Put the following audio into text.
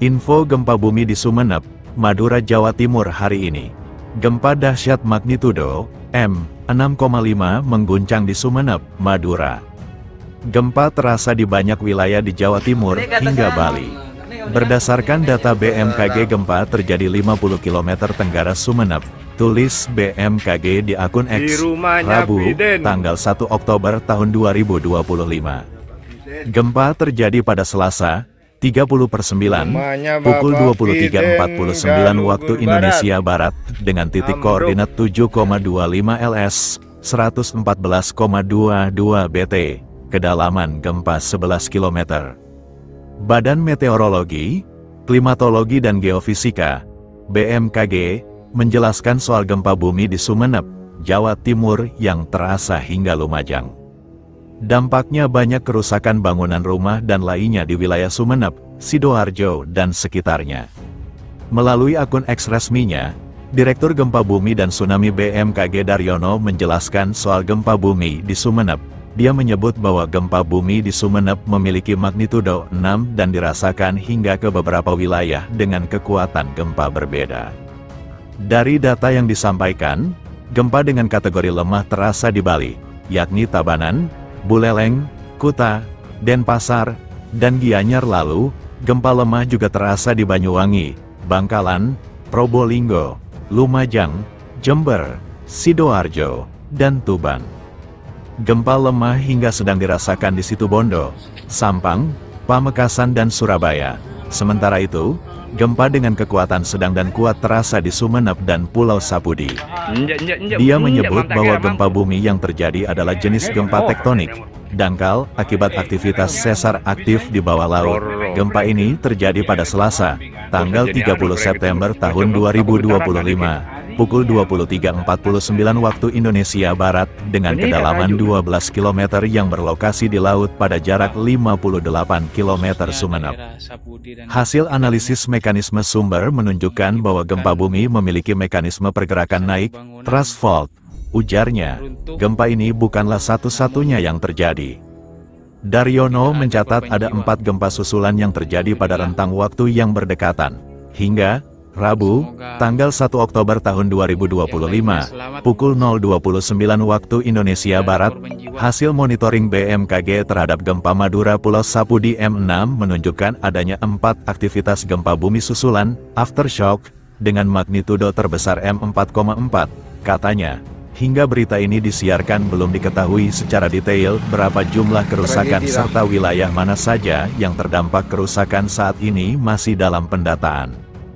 Info gempa bumi di Sumeneb, Madura, Jawa Timur hari ini. Gempa dahsyat magnitudo M6,5 mengguncang di Sumeneb, Madura. Gempa terasa di banyak wilayah di Jawa Timur hingga Bali. Berdasarkan data BMKG, gempa terjadi 50 km tenggara Sumeneb. Tulis BMKG di akun X, Rabu, tanggal 1 Oktober tahun 2025. Gempa terjadi pada Selasa, 30/9, pukul 23.49 waktu Indonesia Barat, dengan titik koordinat 7,25 LS, 114,22 BT, kedalaman gempa 11 km. Badan Meteorologi, Klimatologi dan Geofisika, BMKG, menjelaskan soal gempa bumi di Sumeneb, Jawa Timur yang terasa hingga Lumajang. Dampaknya banyak kerusakan bangunan rumah dan lainnya di wilayah Sumeneb, Sidoarjo, dan sekitarnya. Melalui akun X resminya, Direktur Gempa Bumi dan Tsunami BMKG Daryono menjelaskan soal gempa bumi di Sumeneb. Dia menyebut bahwa gempa bumi di Sumeneb memiliki magnitudo 6 dan dirasakan hingga ke beberapa wilayah dengan kekuatan gempa berbeda. Dari data yang disampaikan, gempa dengan kategori lemah terasa di Bali, yakni Tabanan, Buleleng, Kuta, Denpasar, dan Gianyar. Lalu, gempa lemah juga terasa di Banyuwangi, Bangkalan, Probolinggo, Lumajang, Jember, Sidoarjo, dan Tuban. Gempa lemah hingga sedang dirasakan di Situbondo, Sampang, Pamekasan, dan Surabaya. Sementara itu, gempa dengan kekuatan sedang dan kuat terasa di Sumeneb dan Pulau Sapudi. Dia menyebut bahwa gempa bumi yang terjadi adalah jenis gempa tektonik, dangkal, akibat aktivitas sesar aktif di bawah laut. Gempa ini terjadi pada Selasa, tanggal 30 September tahun 2025, pukul 23.49 waktu Indonesia Barat, dengan kedalaman 12 km yang berlokasi di laut pada jarak 58 km Sumeneb. Hasil analisis mekanisme sumber menunjukkan bahwa gempa bumi memiliki mekanisme pergerakan naik, thrust fault. Ujarnya, gempa ini bukanlah satu-satunya yang terjadi. Daryono mencatat ada 4 gempa susulan yang terjadi pada rentang waktu yang berdekatan. Hingga Rabu, tanggal 1 Oktober tahun 2025, pukul 0.29 waktu Indonesia Barat, hasil monitoring BMKG terhadap gempa Madura Pulau Sapudi M6 menunjukkan adanya 4 aktivitas gempa bumi susulan, aftershock, dengan magnitudo terbesar M4,4, katanya. Hingga berita ini disiarkan belum diketahui secara detail berapa jumlah kerusakan serta wilayah mana saja yang terdampak kerusakan saat ini masih dalam pendataan.